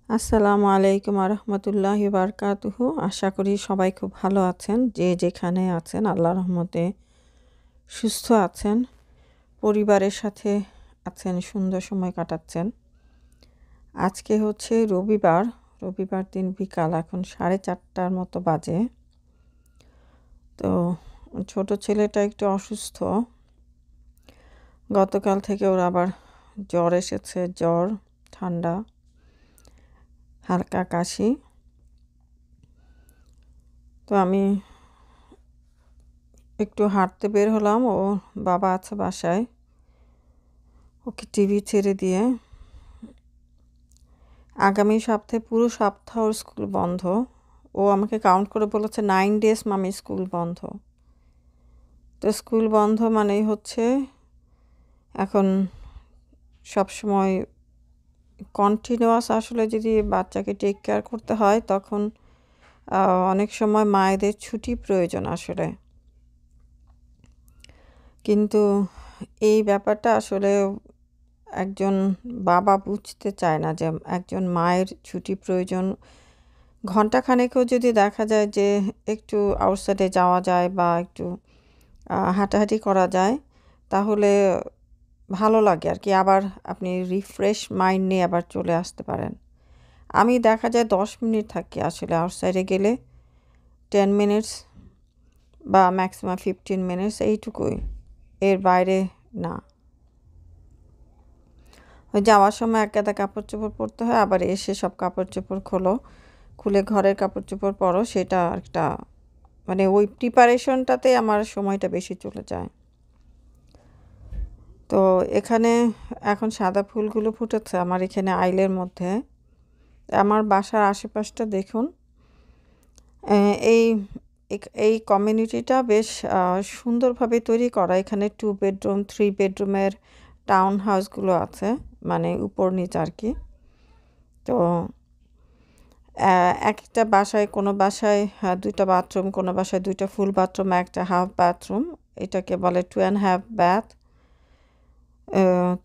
আসসালামু আলাইকুম রহমতুল্লাহি বারকাতুহু। আশা করি সবাই খুব ভালো আছেন, যে যেখানে আছেন আল্লাহর রহমতে সুস্থ আছেন, পরিবারের সাথে আছেন, সুন্দর সময় কাটাচ্ছেন। আজকে হচ্ছে রবিবার দিন বিকাল, এখন 4:30টার মতো বাজে। তো ছোট ছেলেটা একটু অসুস্থ, গতকাল থেকে ওর আবার জ্বর এসেছে, জ্বর, ঠান্ডা, হালকা কাশি। তো আমি একটু হাঁটতে বের হলাম, ও বাবা আছে বাসায়, ওকে টিভি ছেড়ে দিয়ে। আগামী সপ্তাহে পুরো সপ্তাহ ওর স্কুল বন্ধ। ও আমাকে কাউন্ট করে বলেছে 9 days মামি স্কুল বন্ধ। তো স্কুল বন্ধ মানেই হচ্ছে এখন সবসময় কন্টিনিউয়াস আসলে যদি বাচ্চাকে টেক কেয়ার করতে হয়, তখন অনেক সময় মায়েদের ছুটি প্রয়োজন আসলে। কিন্তু এই ব্যাপারটা আসলে একজন বাবা বুঝতে চায় না, যে একজন মায়ের ছুটি প্রয়োজন। ঘন্টাখানেকেও যদি দেখা যায় যে একটু আউটসাইডে যাওয়া যায় বা একটু হাঁটাহাঁটি করা যায়, তাহলে ভালো লাগে আর কি। আবার আপনি রিফ্রেশ মাইন্ড নিয়ে আবার চলে আসতে পারেন। আমি দেখা যায় 10 মিনিট থাকি আসলে আউটসাইডে গেলে, 10 মিনিটস বা ম্যাক্সিমাম 15 মিনিটস, এইটুকুই, এর বাইরে না। ওই যাওয়ার সময় এক গাদা কাপড় চোপড় পরতে হয়, আবার এসে সব কাপড় চোপড় খুলে ঘরের কাপড় চোপড় পরো, সেটা একটা মানে ওই প্রিপারেশনটাতে আমার সময়টা বেশি চলে যায়। তো এখানে এখন সাদা ফুলগুলো ফুটেছে আমার এখানে আইলের মধ্যে। আমার বাসার আশেপাশটা দেখুন, এই এই কমিউনিটিটা বেশ সুন্দরভাবে তৈরি করা। এখানে 2 bedroom 3 bedroom-এর টাউন হাউসগুলো আছে, মানে উপর নিচ আর কি। তো একটা বাসায়, কোনো বাসায় 2টা বাথরুম, কোনো বাসায় 2টা ফুল বাথরুম, একটা হাফ বাথরুম, এটাকে বলে 2.5 bath।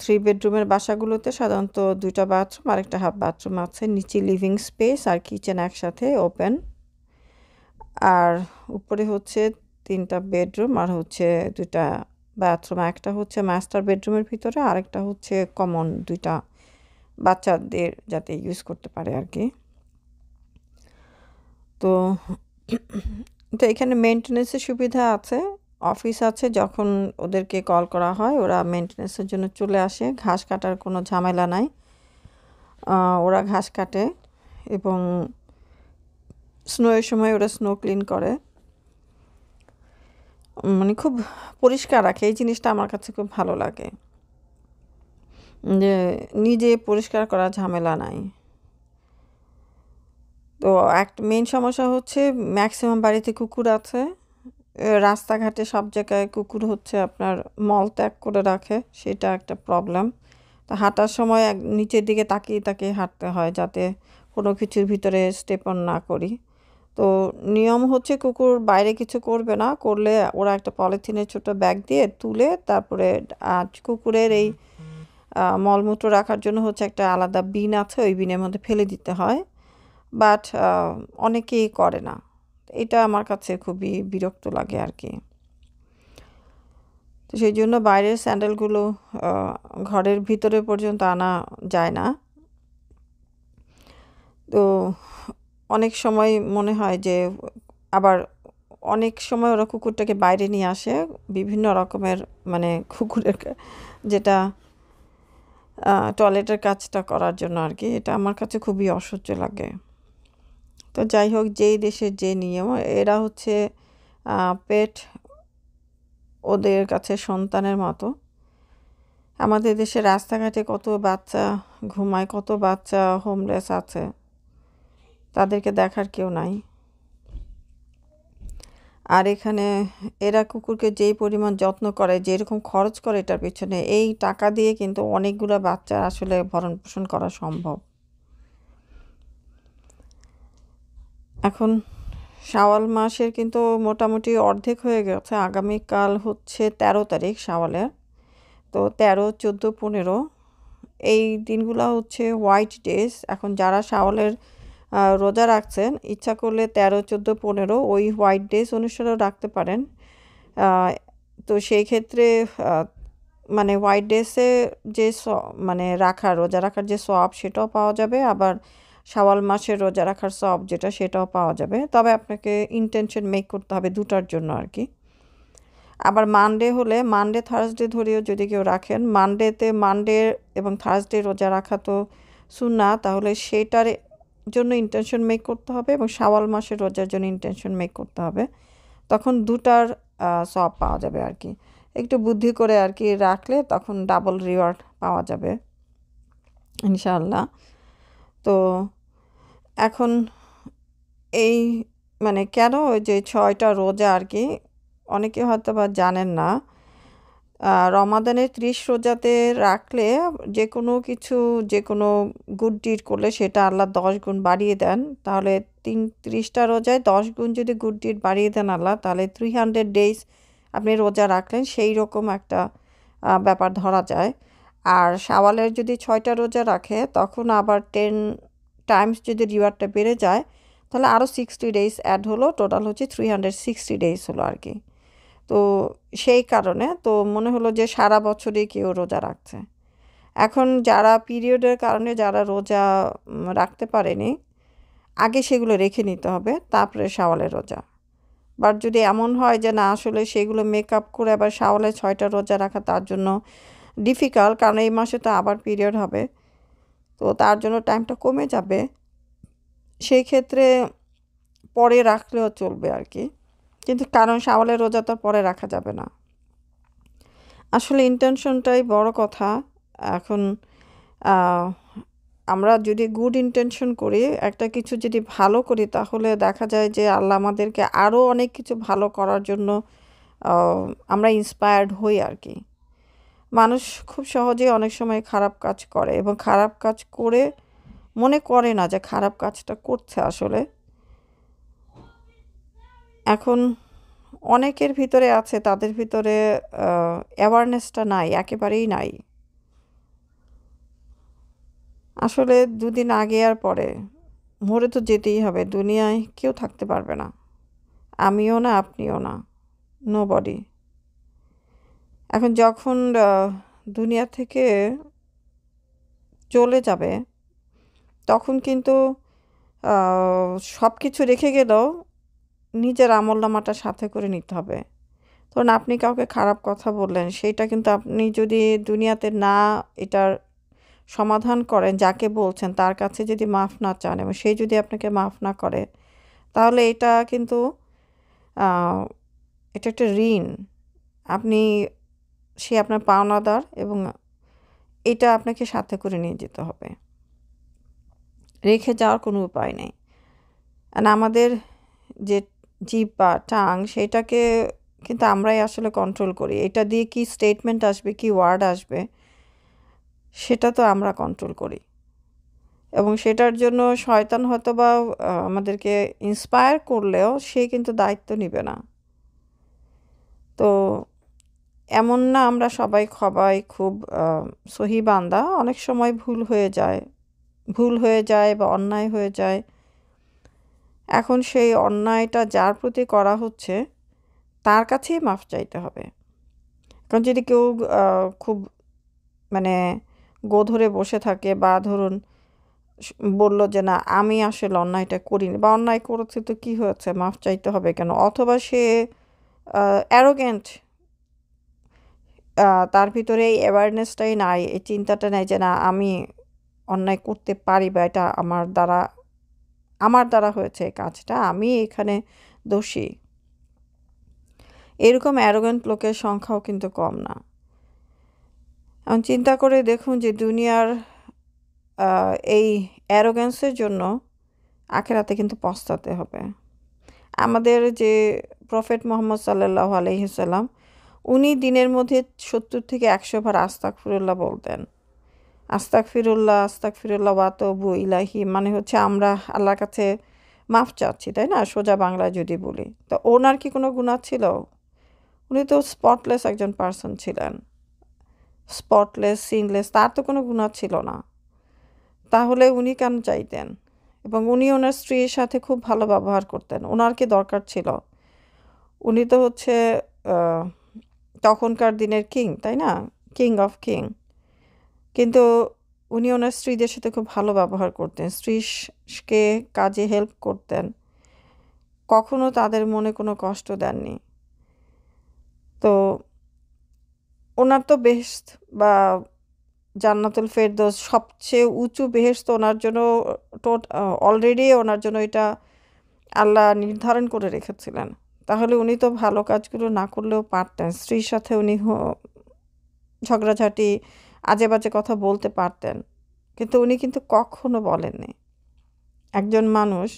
3 bedroom-এর বাসাগুলোতে সাধারণত 2টা বাথরুম আর একটা হাফ বাথরুম আছে, নিচে লিভিং স্পেস আর কিচেন একসাথে ওপেন। আর উপরে হচ্ছে 3টা বেডরুম আর হচ্ছে 2টা বাথরুম। একটা হচ্ছে মাস্টার বেডরুমের ভিতরে, আরেকটা হচ্ছে কমন, 2টা বাচ্চাদের যাতে ইউজ করতে পারে আর কি। তো তো এখানে মেনটেন্যান্সের সুবিধা আছে, অফিস আছে, যখন ওদেরকে কল করা হয় ওরা মেনটেন্যান্সের জন্য চলে আসে। ঘাস কাটার কোনো ঝামেলা নাই, ওরা ঘাস কাটে এবং স্নোয়ের সময় ওরা স্নো ক্লিন করে, মানে খুব পরিষ্কার রাখে। এই জিনিসটা আমার কাছে খুব ভালো লাগে, যে নিজে পরিষ্কার করা ঝামেলা নাই। তো একটা মেন সমস্যা হচ্ছে ম্যাক্সিমাম বাড়িতে কুকুর আছে, রাস্তাঘাটে সব জায়গায় কুকুর হচ্ছে আপনার মল ত্যাগ করে রাখে, সেটা একটা প্রবলেম। তো হাঁটার সময় নিচের দিকে তাকিয়ে তাকিয়ে হাঁটতে হয়, যাতে কোনো কিছুর ভিতরে স্টেপ অন না করি। তো নিয়ম হচ্ছে কুকুর বাইরে কিছু করবে না, করলে ওরা একটা পলিথিনের ছোট ব্যাগ দিয়ে তুলে, তারপরে কুকুরের এই মলমূত্র রাখার জন্য হচ্ছে একটা আলাদা বিন আছে, ওই বিনের মধ্যে ফেলে দিতে হয়। বাট অনেকেই করে না, এটা আমার কাছে খুবই বিরক্ত লাগে আর কি। তো সেই জন্য বাইরের স্যান্ডেলগুলো ঘরের ভিতরে পর্যন্ত আনা যায় না। তো অনেক সময় মনে হয় যে, আবার অনেক সময় ওরা কুকুরটাকে বাইরে নিয়ে আসে বিভিন্ন রকমের, মানে কুকুরের যেটা টয়লেটের কাজটা করার জন্য আর কি। এটা আমার কাছে খুবই অসহ্য লাগে। তো যাই হোক, যেই দেশের যে নিয়ম, এরা হচ্ছে পেট ওদের কাছে সন্তানের মতো। আমাদের দেশে রাস্তাঘাটে কত বাচ্চা ঘুমায়, কত বাচ্চা হোমলেস আছে, তাদেরকে দেখার কেউ নাই। আর এখানে এরা কুকুরকে যেই পরিমাণ যত্ন করে, যেরকম খরচ করে এটার পিছনে, এই টাকা দিয়ে কিন্তু অনেকগুলো বাচ্চা আসলে ভরণ পোষণ করা সম্ভব। এখন শাওয়াল মাসের কিন্তু মোটামুটি অর্ধেক হয়ে গেছে। আগামীকাল হচ্ছে 13 তারিখ শাওয়ালের। তো 13, 14, 15 এই দিনগুলো হচ্ছে হোয়াইট ডেজ। এখন যারা শাওয়ালের রোজা রাখছেন ইচ্ছা করলে 13, 14, 15 ওই হোয়াইট ডেজ অনুসারেও রাখতে পারেন। তো সেই ক্ষেত্রে মানে হোয়াইট ডেজে যে মানে রোজা রাখার যে সওয়াব সেটাও পাওয়া যাবে, আবার শাওয়াল মাসের রোজা রাখার সওয়াব যেটা সেটাও পাওয়া যাবে। তবে আপনাকে ইন্টেনশন মেক করতে হবে দুটার জন্য আর কি। আবার মানডে হলে মানডে থার্সডে ধরেও যদি কেউ রাখেন, মানডে এবং থার্সডে রোজা রাখা তো সুন্নাহ, তাহলে সেটার জন্য ইন্টেনশন মেক করতে হবে এবং শাওয়াল মাসের রোজার জন্য ইন্টেনশন মেক করতে হবে। তখন দুটার সওয়াব পাওয়া যাবে আর কি। একটু বুদ্ধি করে আর কি রাখলে তখন ডাবল রিওয়ার্ড পাওয়া যাবে ইনশাআল্লাহ। তো এখন এই মানে কেন ওই যে 6টা রোজা আর কি, অনেকে হয়তো বা জানেন না। রমাদানের 30 রোজাতে রাখলে যে কোনো গুড ডিড করলে সেটা আল্লাহ 10 গুণ বাড়িয়ে দেন। তাহলে 30টা রোজায় 10 গুণ যদি গুড ডিড বাড়িয়ে দেন আল্লাহ, তাহলে 300 ডেজ আপনি রোজা রাখলেন, সেই রকম একটা ব্যাপার ধরা যায়। আর শাওয়ালের যদি 6টা রোজা রাখে তখন আবার 10 টাইমস যদি রিওয়ার্ডটা বেড়ে যায়, তাহলে আরও 60 ডেজ অ্যাড হলো, টোটাল হচ্ছে 360 ডেজ হলো আর কি। তো সেই কারণে তো মনে হলো যে সারা বছরই কেউ রোজা রাখছে। এখন যারা পিরিয়ডের কারণে যারা রোজা রাখতে পারেনি, আগে সেগুলো রেখে নিতে হবে, তারপরে শাওয়ালের রোজা। বাট যদি এমন হয় যে না আসলে সেগুলো মেকআপ করে আবার শাওয়ালে 6টা রোজা রাখা তার জন্য ডিফিকাল্ট, কারণ এই মাসে তো আবার পিরিয়ড হবে, তো তার জন্য টাইমটা কমে যাবে, সেই ক্ষেত্রে পরে রাখলেও চলবে আর কি। কিন্তু কারণ শাওয়ালের রোজা তো পরে রাখা যাবে না। আসলে ইন্টেনশনটাই বড় কথা। এখন আমরা যদি গুড ইন্টেনশন করি, একটা কিছু যদি ভালো করি, তাহলে দেখা যায় যে আল্লাহ আমাদেরকে আরও অনেক কিছু ভালো করার জন্য আমরা ইন্সপায়ার্ড হই আর কি। মানুষ খুব সহজেই অনেক সময় খারাপ কাজ করে এবং খারাপ কাজ করে মনে করে না যে খারাপ কাজটা করছে আসলে। এখন অনেকের ভিতরে আছে, তাদের ভিতরে অ্যাওয়ারনেসটা নাই, একেবারেই নাই। আসলে দুদিন আগে আর পরে মরে তো যেতেই হবে, দুনিয়ায় কেউ থাকতে পারবে না, আমিও না, আপনিও না, নোবডি। এখন যখন দুনিয়া থেকে চলে যাবে, তখন কিন্তু সব কিছু রেখে গেলেও নিজের আমলনামাটা সাথে করে নিতে হবে। ধরুন আপনি কাউকে খারাপ কথা বললেন, সেইটা কিন্তু আপনি যদি দুনিয়াতে না এটার সমাধান করেন, যাকে বলছেন তার কাছে যদি মাফ না চান এবং সে যদি আপনাকে মাফ না করে, তাহলে এটা কিন্তু এটা একটা ঋণ। আপনি সে আপনার পাওনাদার এবং এটা আপনাকে সাথে করে নিয়ে যেতে হবে, রেখে যাওয়ার কোনো উপায় নেই। আর আমাদের যে জিভ বা টাং, সেটাকে কিন্তু আমরাই আসলে কন্ট্রোল করি। এটা দিয়ে কি স্টেটমেন্ট আসবে, কি ওয়ার্ড আসবে, সেটা তো আমরা কন্ট্রোল করি। এবং সেটার জন্য শয়তান হয়তো বা আমাদেরকে ইন্সপায়ার করলেও সে কিন্তু দায়িত্ব নেবে না। তো এমন না আমরা সবাই খুব সহি বান্দা, অনেক সময় ভুল হয়ে যায় বা অন্যায় হয়ে যায়। এখন সেই অন্যায়টা যার প্রতি করা হচ্ছে তার কাছেই মাফ চাইতে হবে। কারণ যদি কেউ খুব মানে গোধরে বসে থাকে বা ধরুন বলল যে না আমি আসলে অন্যায়টা করিনি বা অন্যায় করেছে তো কি হয়েছে, মাফ চাইতে হবে কেন, অথবা সে অ্যারোগেন্ট, তার ভিতরে এই অ্যাওয়ারনেসটাই নাই, এই চিন্তাটা নাই যে না আমি অন্যায় করতে পারি বা এটা আমার দ্বারা হয়েছে এই কাজটা, আমি এখানে দোষী। এরকম অ্যারোগেন্ট লোকের সংখ্যাও কিন্তু কম না। এখন চিন্তা করে দেখুন যে দুনিয়ার এই অ্যারোগেন্সের জন্য আখেরাতে কিন্তু পস্তাতে হবে। আমাদের যে প্রফেট মুহাম্মদ সাল্লাল্লাহু আলাইহি সাল্লাম, উনি দিনের মধ্যে 70 থেকে 100 বার আস্তাগফিরুল্লাহ বলতেন। আস্তাগফিরুল্লাহ ওয়া আতুবু ইলাইহি, মানে হচ্ছে আমরা আল্লাহর কাছে মাফ চাচ্ছি, তাই না, সোজা বাংলায় যদি বলি। তো ওনার কি কোনো গুনাহ ছিল? উনি তো স্পটলেস একজন পার্সন ছিলেন। স্পটলেস সিনলেস, তার তো কোনো গুনাহ ছিল না। তাহলে উনি কেন চাইতেন? এবং উনি ওনার স্ত্রীর সাথে খুব ভালো ব্যবহার করতেন। ওনার কি দরকার ছিল? উনি তো হচ্ছে আহ, তখনকার দিনের কিং, তাই না? King of king. কিন্তু উনি ওনার স্ত্রীদের সাথে খুব ভালো ব্যবহার করতেন, স্ত্রীকে কাজে হেল্প করতেন, কখনো তাদের মনে কোনো কষ্ট দেননি। তো ওনার তো বেহেশত বা জান্নাতুল ফেরদৌস সবচেয়ে উঁচু বেহেশত ওনার জন্য অলরেডি ওনার জন্য এটা আল্লাহ নির্ধারণ করে রেখেছিলেন। তাহলে উনি তো ভালো কাজগুলো না করলেও পারতেন, স্ত্রীর সাথে উনি ঝগড়াঝাটি আজে বাজে কথা বলতে পারতেন, কিন্তু উনি কিন্তু কখনো বলেননি। একজন মানুষ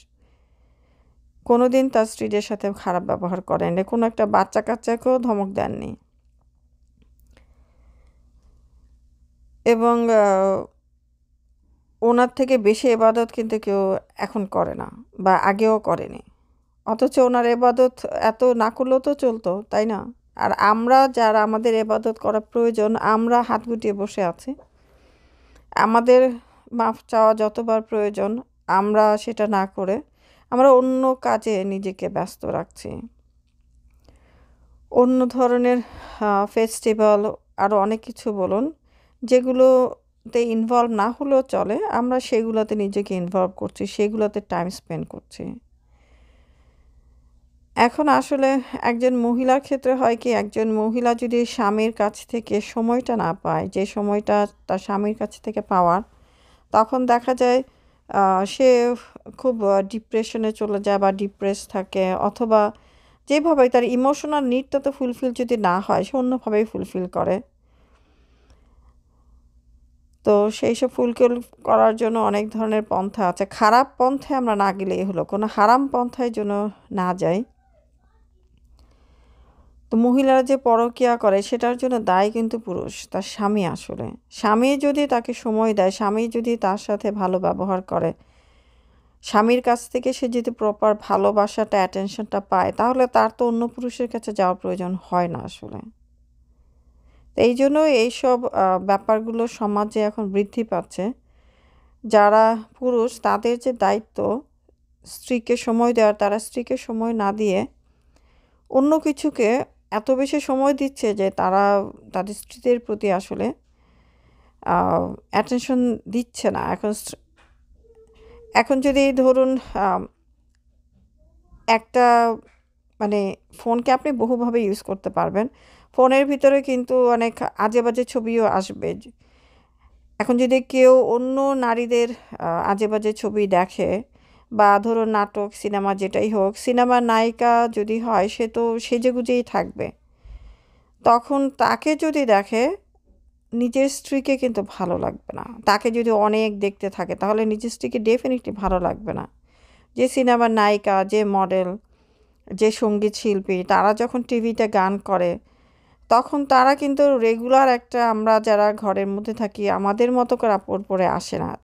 কোনোদিন তার স্ত্রীদের সাথে খারাপ ব্যবহার করেননি, কোনো একটা বাচ্চা কাচ্চাকেও ধমক দেননি। এবং ওনার থেকে বেশি এবাদত কিন্তু কেউ এখন করে না, বা আগেও করেনি। অথচ ওনার এবাদত এত না করলেও তো চলতো, তাই না? আর আমরা যারা আমাদের এবাদত করা প্রয়োজন, আমরা হাত গুটিয়ে বসে আছি। আমাদের মাফ চাওয়া যতবার প্রয়োজন, আমরা সেটা না করে আমরা অন্য কাজে নিজেকে ব্যস্ত রাখছি। অন্য ধরনের ফেস্টিভ্যাল, আরও অনেক কিছু বলুন, যেগুলোতে ইনভলভ না হলেও চলে, আমরা সেগুলোতে নিজেকে ইনভলভ করছি, সেগুলোতে টাইম স্পেন্ড করছি। এখন আসলে একজন মহিলার ক্ষেত্রে হয় কি, একজন মহিলা যদি স্বামীর কাছ থেকে সময়টা না পায়, যে সময়টা তার স্বামীর কাছ থেকে পাওয়ার, তখন দেখা যায় সে খুব ডিপ্রেশনে চলে যায় বা ডিপ্রেস থাকে, অথবা যেভাবে তার ইমোশনাল নিডটা তো ফুলফিল যদি না হয়, সে অন্যভাবেই ফুলফিল করে। তো সেই সব ফুলফিল করার জন্য অনেক ধরনের পন্থা আছে। খারাপ পন্থায় আমরা না গেলেই হলো, কোনো হারাম পন্থায় যেন না যাই। তো মহিলারা যে পরকীয়া করে, সেটার জন্য দায়ী কিন্তু পুরুষ, তার স্বামী। আসলে স্বামী যদি তাকে সময় দেয়, স্বামী যদি তার সাথে ভালো ব্যবহার করে, স্বামীর কাছ থেকে সে যদি প্রপার ভালোবাসাটা অ্যাটেনশনটা পায়, তাহলে তার তো অন্য পুরুষের কাছে যাওয়ার প্রয়োজন হয় না আসলে। তো এই জন্য এইসব ব্যাপারগুলো সমাজে এখন বৃদ্ধি পাচ্ছে। যারা পুরুষ, তাদের যে দায়িত্ব স্ত্রীকে সময় দেওয়ার, তারা স্ত্রীকে সময় না দিয়ে অন্য কিছুকে এত বেশি সময় দিচ্ছে যে তারা তাদের স্ত্রীদের প্রতি আসলে অ্যাটেনশন দিচ্ছে না। এখন যদি ধরুন একটা মানে ফোনকে আপনি বহুভাবে ইউজ করতে পারবেন, ফোনের ভিতরে কিন্তু অনেক আজে বাজে ছবিও আসবে। এখন যদি কেউ অন্য নারীদের আজে বাজে ছবি দেখে, বা ধরুন নাটক সিনেমা যেটাই হোক, সিনেমার নায়িকা যদি হয়, সে তো সেজেগুজেই থাকবে। তখন তাকে যদি দেখে, নিজের স্ত্রীকে কিন্তু ভালো লাগবে না। তাকে যদি অনেক দেখতে থাকে, তাহলে নিজের স্ত্রীকে ডেফিনেটলি ভালো লাগবে না। যে সিনেমার নায়িকা, যে মডেল, যে সঙ্গীত শিল্পী, তারা যখন টিভিতে গান করে, তখন তারা কিন্তু রেগুলার একটা, আমরা যারা ঘরের মধ্যে থাকি, আমাদের মতো করে কাপড় পরে আসে না।